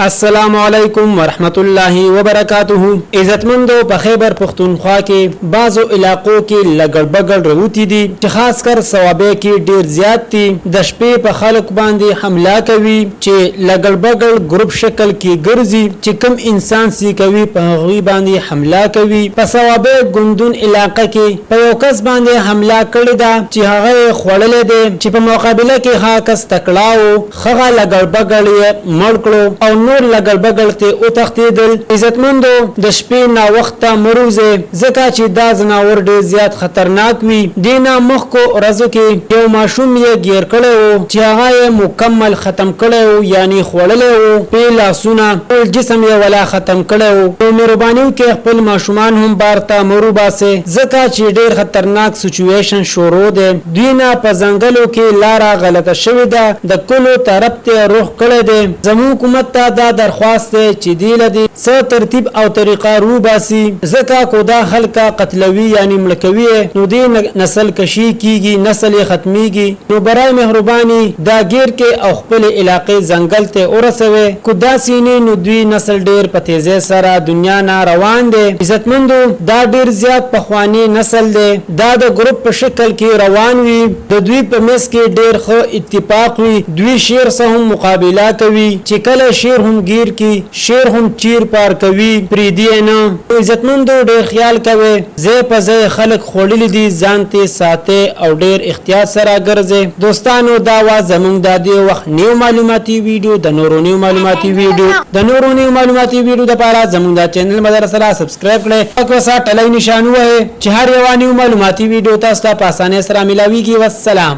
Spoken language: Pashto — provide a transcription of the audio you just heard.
السلام علیکم ورحمت الله وبرکاته. عزتمندو په خیبر پختونخوا کې بعضو علاقو کې لګړ بګړ روتی دي چې خاص کر ثوابه کې ډیر زیات دي. د شپې په خلک باندې حمله کوي چې لګړ بګړ ګروپ شکل کې ګرځي چې کم انسان سي کوي په هغه باندې حمله کوي. په ثوابه ګوندون علاقې کې په یو کس باندې حمله کړې ده چې هغه خړلې ده چې په مقابله کې هاکس تکړاو خغه لګړ بګړ یې مړ کړو او نور لګل بګل ته او تختیدل. عزتمندو د شپې نا وخته مروزه زکه چې دا زناور ډیر زیات خطرناک وي. دینا مخ کو ورځو کې یو ماشوم یې گیر کړو چې هغه مکمل ختم کړو یعنی خوړلو په لاسونه ټول جسم یې ولا ختم کړو. نو مهرباني کې خپل ماشومان هم بارته مرو باسه زکه چې ډیر خطرناک سچويشن شروع ده. دینا په ځنګلو کې لارا غلطه شوې ده د کلو طرف ته روح کړی ده. زمو حکومت ته دا درخواست ہے چې دی لدی څه ترتیب او طریقه رو باسي زکه کو دا خلک قتلوي یعنی ملکوي نو دی نسل کشي کیږي نسل ختميږي. نو برای مهرباني دا گیر کې او خپل علاقې ځنګل ته ورسوي کو دا سینې نو دوی نسل ډیر په تیزه سره دنیا نه روان دي. عزتمندو دا ډیر زیات پخوانی نسل دی. دا د ګروپ په شکل کې روان وي. د دوی په مس کې ډیر خو اتفاق وي. دوی شیر سره هم مقابله کوي چې کله شیر هم گیر کی شیر هم چیر پار کوي پریدی نه. عزتمندو ډیر خیال کوي زه په زه خلق خولل دي ځانته ساته او ډیر احتیاط سره ګرځي. دوستانو دا وا زمونږ د دې وخت نیو معلوماتي ویډیو د نورو نیو معلوماتي ویډیو د لپاره زمونږ د چینل مدار سره سبسکرایب کړئ او وسه ټلای نشان وای چې هر یو نیو معلوماتي ویډیو تاسو ته په اسانه سره ملاويږي. والسلام.